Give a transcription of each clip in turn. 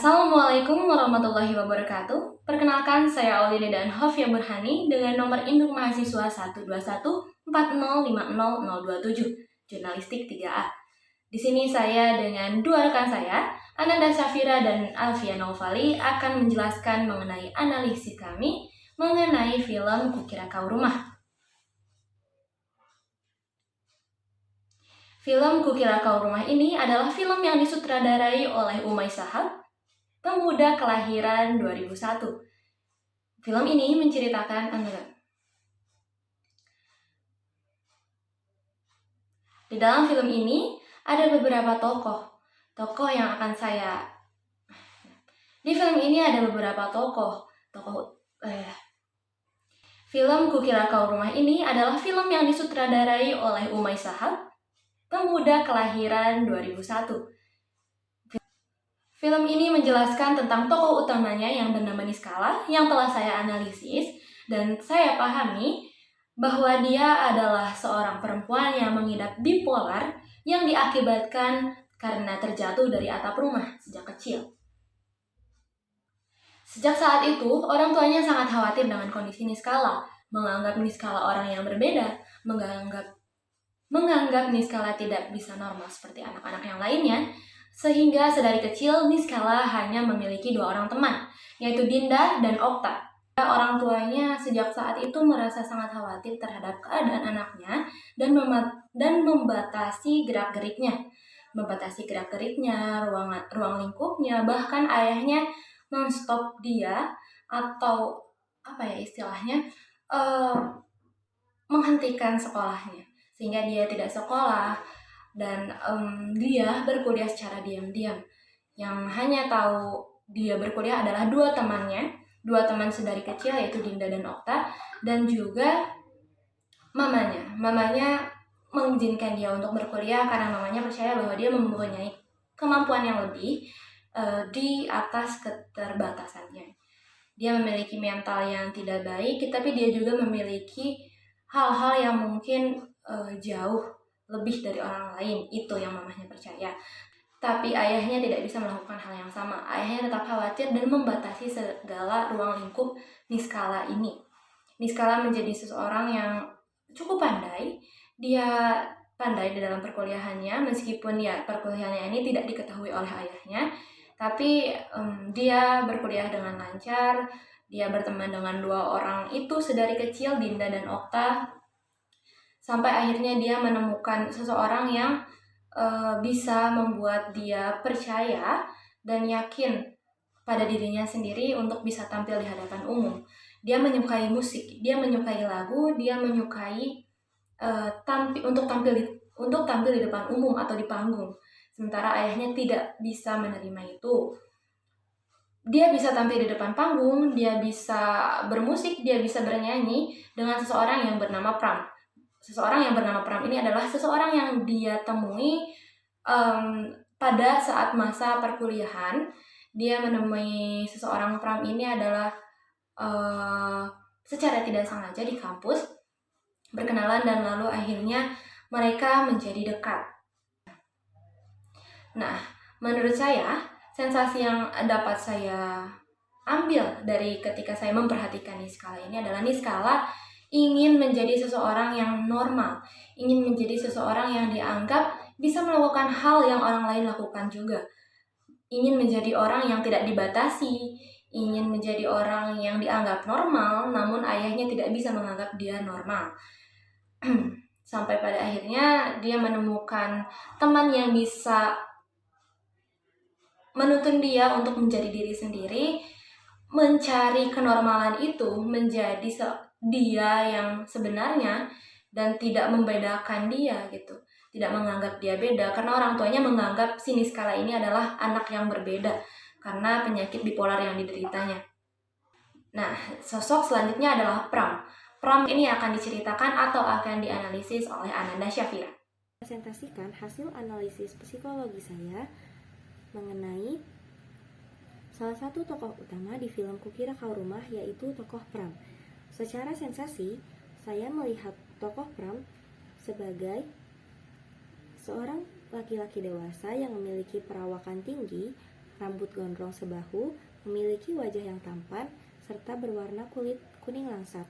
Assalamualaikum warahmatullahi wabarakatuh. Perkenalkan, saya Aulia dan Hofia Burhani dengan nomor induk mahasiswa 12140500027, Jurnalistik 3A. Di sini saya dengan dua rekan saya, Ananda Syafira dan Alfia Naufali, akan menjelaskan mengenai analisis kami mengenai film Kukira Kau Rumah. Film Kukira Kau Rumah ini adalah film yang disutradarai oleh Umay Shahab, pemuda kelahiran 2001. Film ini menceritakan Di dalam film ini ada beberapa tokoh yang akan saya. Di film ini ada beberapa Film Kukira Kau Rumah ini adalah film yang disutradarai oleh Umay Shahab, pemuda kelahiran 2001. Film ini menjelaskan tentang tokoh utamanya yang bernama Niskala yang telah saya analisis dan saya pahami bahwa dia adalah seorang perempuan yang mengidap bipolar yang diakibatkan karena terjatuh dari atap rumah sejak kecil. Sejak saat itu, orang tuanya sangat khawatir dengan kondisi Niskala, menganggap Niskala orang yang berbeda, menganggap Niskala tidak bisa normal seperti anak-anak yang lainnya, sehingga sedari kecil Niskala hanya memiliki dua orang teman, yaitu Dinda dan Okta. Orang tuanya sejak saat itu merasa sangat khawatir terhadap keadaan anaknya dan membatasi gerak-geriknya, ruang lingkupnya, bahkan ayahnya men-stop dia atau menghentikan sekolahnya, sehingga dia tidak sekolah dan dia berkuliah secara diam-diam. Yang hanya tahu dia berkuliah adalah dua teman sedari kecil, yaitu Dinda dan Okta, dan juga mamanya. Mamanya mengizinkan dia untuk berkuliah karena mamanya percaya bahwa dia mempunyai kemampuan yang lebih di atas keterbatasannya. Dia memiliki mental yang tidak baik, tapi dia juga memiliki hal-hal yang mungkin jauh lebih dari orang lain. Itu yang mamanya percaya. Tapi ayahnya tidak bisa melakukan hal yang sama. Ayahnya tetap khawatir dan membatasi segala ruang lingkup Niskala ini. Niskala menjadi seseorang yang cukup pandai. Dia pandai di dalam perkuliahannya, meskipun perkuliahannya ini tidak diketahui oleh ayahnya. Tapi dia berkuliah dengan lancar. Dia berteman dengan dua orang itu sedari kecil, Dinda dan Okta. Sampai akhirnya dia menemukan seseorang yang bisa membuat dia percaya dan yakin pada dirinya sendiri untuk bisa tampil di hadapan umum. Dia menyukai musik, dia menyukai lagu, dia menyukai untuk tampil di depan umum atau di panggung. Sementara ayahnya tidak bisa menerima itu. Dia bisa tampil di depan panggung, dia bisa bermusik, dia bisa bernyanyi dengan seseorang yang bernama Pram. Seseorang yang bernama Pram ini adalah seseorang yang dia temui pada saat masa perkuliahan. Dia menemui seseorang Pram ini adalah secara tidak sengaja di kampus, berkenalan, dan lalu akhirnya mereka menjadi dekat. Nah, menurut saya, sensasi yang dapat saya ambil dari ketika saya memperhatikan Niskala ini adalah Niskala ingin menjadi seseorang yang normal, ingin menjadi seseorang yang dianggap bisa melakukan hal yang orang lain lakukan juga. Ingin menjadi orang yang tidak dibatasi, ingin menjadi orang yang dianggap normal, namun ayahnya tidak bisa menganggap dia normal. Sampai pada akhirnya dia menemukan teman yang bisa menuntun dia untuk menjadi diri sendiri, mencari kenormalan itu menjadi dia yang sebenarnya, dan tidak membedakan dia gitu, tidak menganggap dia beda, karena orang tuanya menganggap si Niskala ini adalah anak yang berbeda karena penyakit bipolar yang dideritanya. Nah, sosok selanjutnya adalah Pram. Pram ini akan diceritakan atau akan dianalisis oleh Ananda Syafira. Presentasikan hasil analisis psikologi saya mengenai salah satu tokoh utama di film Kukira Kau Rumah, yaitu tokoh Pram. Secara sensasi, saya melihat tokoh Pram sebagai seorang laki-laki dewasa yang memiliki perawakan tinggi, rambut gondrong sebahu, memiliki wajah yang tampan, serta berwarna kulit kuning langsat.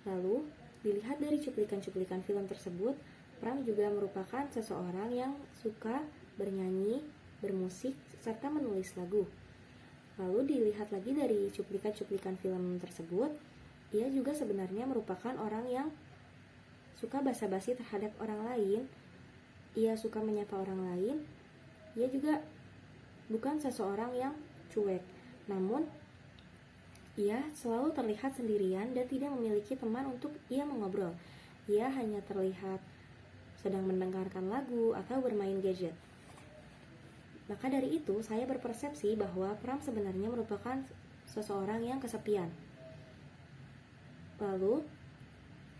Lalu, dilihat dari cuplikan-cuplikan film tersebut, Pram juga merupakan seseorang yang suka bernyanyi, bermusik, serta menulis lagu. Lalu dilihat lagi dari cuplikan-cuplikan film tersebut, ia juga sebenarnya merupakan orang yang suka basa-basi terhadap orang lain. Ia suka menyapa orang lain. Ia juga bukan seseorang yang cuek, namun ia selalu terlihat sendirian dan tidak memiliki teman untuk ia mengobrol. Ia hanya terlihat sedang mendengarkan lagu atau bermain gadget. Maka dari itu, saya berpersepsi bahwa Pram sebenarnya merupakan seseorang yang kesepian. Lalu,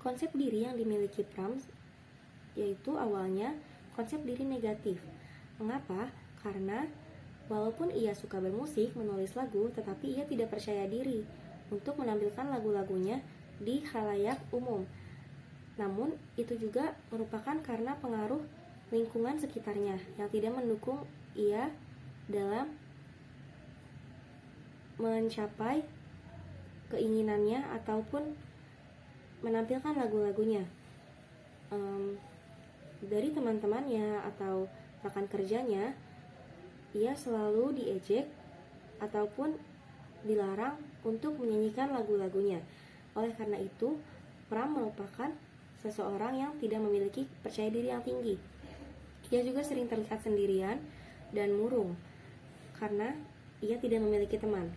konsep diri yang dimiliki Pram yaitu awalnya konsep diri negatif. Mengapa? Karena walaupun ia suka bermusik, menulis lagu, tetapi ia tidak percaya diri untuk menampilkan lagu-lagunya di khalayak umum. Namun, itu juga merupakan karena pengaruh lingkungan sekitarnya yang tidak mendukung ia dalam mencapai keinginannya ataupun menampilkan lagu-lagunya. Dari teman-temannya atau rekan kerjanya, ia selalu diejek ataupun dilarang untuk menyanyikan lagu-lagunya. Oleh karena itu, Pram merupakan seseorang yang tidak memiliki percaya diri yang tinggi. Ia juga sering terlihat sendirian dan murung karena ia tidak memiliki teman.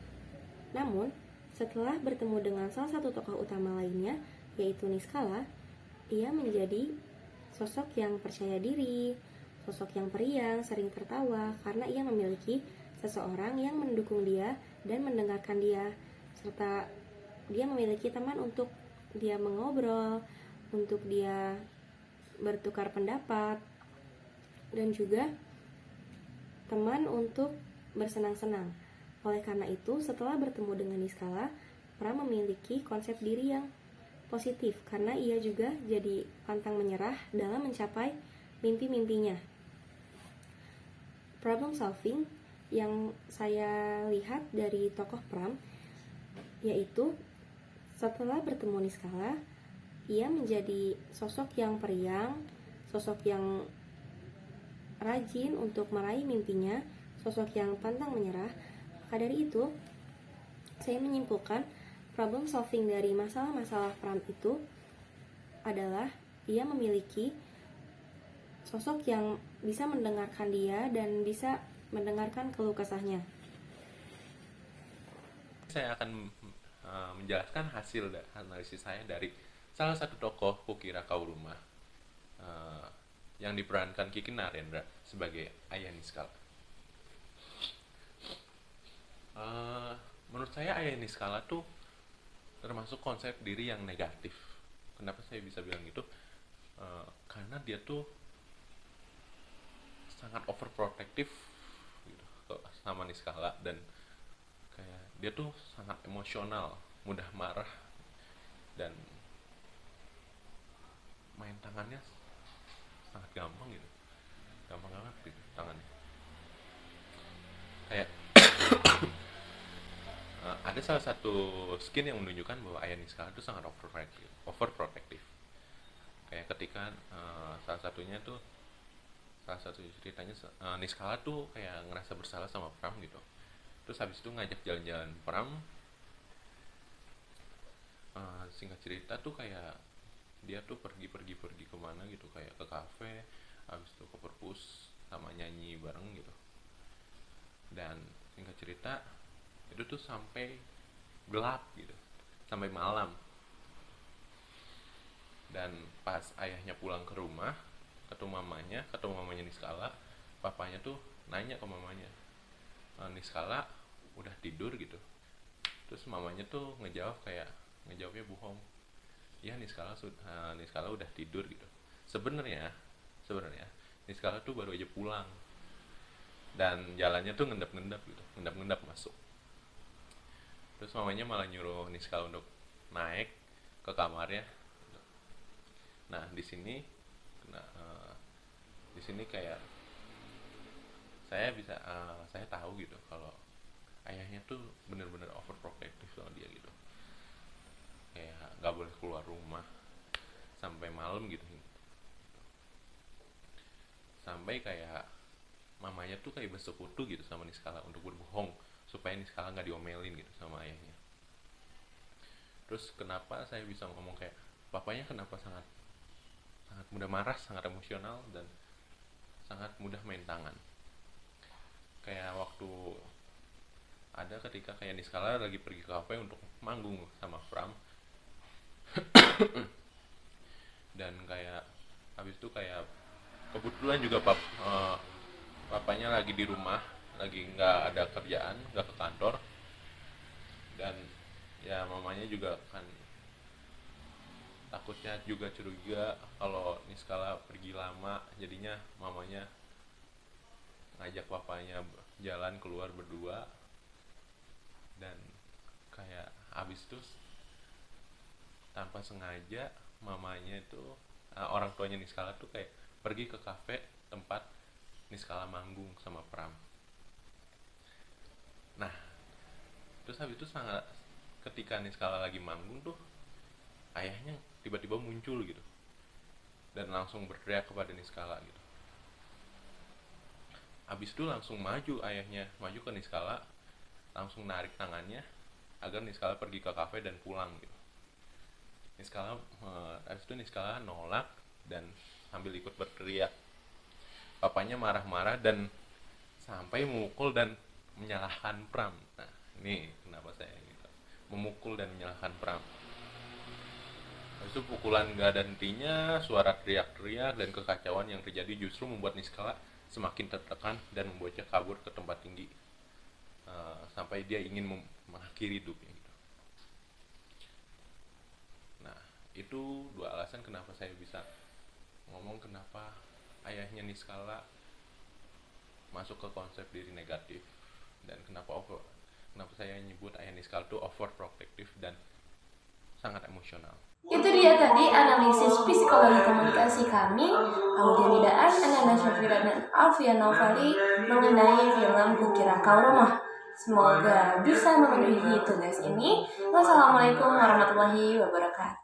Namun, setelah bertemu dengan salah satu tokoh utama lainnya, yaitu Niskala, ia menjadi sosok yang percaya diri, sosok yang periang, sering tertawa karena ia memiliki seseorang yang mendukung dia dan mendengarkan dia, serta dia memiliki teman untuk dia mengobrol, untuk dia bertukar pendapat, dan juga teman untuk bersenang-senang. Oleh karena itu, setelah bertemu dengan Niskala, Pram memiliki konsep diri yang positif karena ia juga jadi pantang menyerah dalam mencapai mimpi-mimpinya. Problem solving yang saya lihat dari tokoh Pram yaitu setelah bertemu Niskala, ia menjadi sosok yang periang, sosok yang rajin untuk meraih mimpinya, sosok yang pantang menyerah. Maka dari itu, saya menyimpulkan problem solving dari masalah-masalah Pram itu adalah ia memiliki sosok yang bisa mendengarkan dia dan bisa mendengarkan keluh kesahnya. Saya akan menjelaskan hasil analisis saya dari salah satu tokoh Kukira Kau Rumah yang diperankan Kiki Narendra sebagai ayah Niskala. Menurut saya ayah Niskala tuh termasuk konsep diri yang negatif. Kenapa saya bisa bilang gitu? Karena dia tuh sangat overprotective gitu sama Niskala, dan kayak dia tuh sangat emosional, mudah marah, dan main tangannya sangat gampang gitu, gampang banget gitu tangannya. Kayak ada salah satu skin yang menunjukkan bahwa ayah Niskala itu sangat overprotective. Kayak ketika salah satu ceritanya Niskala tuh kayak ngerasa bersalah sama Pram gitu. Terus habis itu ngajak jalan-jalan Pram. Singkat cerita tuh kayak dia tuh pergi kemana gitu, kayak ke kafe, habis itu ke perpus sama nyanyi bareng gitu. Dan singkat cerita itu tuh sampai gelap gitu, sampai malam. Dan pas ayahnya pulang ke rumah, ketemu mamanya Niskala, papanya tuh nanya ke mamanya, Niskala udah tidur gitu. Terus mamanya tuh ngejawabnya bohong. Ya, Niskala udah tidur gitu. Sebenarnya Niskala tuh baru aja pulang, dan jalannya tuh ngendap masuk. Terus mamanya malah nyuruh Niskala untuk naik ke kamarnya. Nah, di sini kayak saya tahu gitu kalau ayahnya tuh bener-bener overprotective sama dia gitu, kayak nggak boleh keluar rumah sampai malam gitu, sampai kayak mamanya tuh kayak bersekutu gitu sama Niskala untuk berbohong supaya Niskala nggak diomelin gitu sama ayahnya. Terus kenapa saya bisa ngomong kayak papanya kenapa sangat sangat mudah marah, sangat emosional, dan sangat mudah main tangan. Kayak waktu ada ketika kayak Niskala lagi pergi ke kafe untuk manggung sama Pram, dan kayak habis itu kayak kebetulan juga papanya lagi di rumah, lagi nggak ada kerjaan, nggak ke kantor, dan ya mamanya juga kan takutnya juga curiga kalau Niskala pergi lama, jadinya mamanya ngajak papanya jalan keluar berdua, dan kayak abis itu tanpa sengaja mamanya itu orang tuanya Niskala tuh kayak pergi ke kafe tempat Niskala manggung sama Pram. Nah terus habis itu ketika Niskala lagi manggung tuh ayahnya tiba-tiba muncul gitu dan langsung berteriak kepada Niskala gitu. Abis itu langsung ayahnya maju ke Niskala, langsung narik tangannya agar Niskala pergi ke kafe dan pulang gitu. Abis itu Niskala nolak dan sambil ikut berteriak. Papanya marah-marah dan sampai memukul dan menyalahkan Pram. Nah ini kenapa saya gitu, memukul dan menyalahkan Pram. Habis itu pukulan gak ada hentinya, suara teriak-teriak dan kekacauan yang terjadi justru membuat Niskala semakin tertekan dan membuatnya kabur ke tempat tinggi, sampai dia ingin mengakhiri hidupnya gitu. Nah itu dua alasan kenapa saya bisa ngomong kenapa ayahnya Niskala masuk ke konsep diri negatif, dan kenapa saya nyebut ayah Niskala itu overprotective dan sangat emosional. Itu dia tadi analisis psikologi komunikasi kami, Audia Nidaan, Ananda Syafira, dan Alfian Novali mengenai film Kukira Kau Rumah. Semoga bisa memenuhi tugas ini. Wassalamualaikum warahmatullahi wabarakatuh.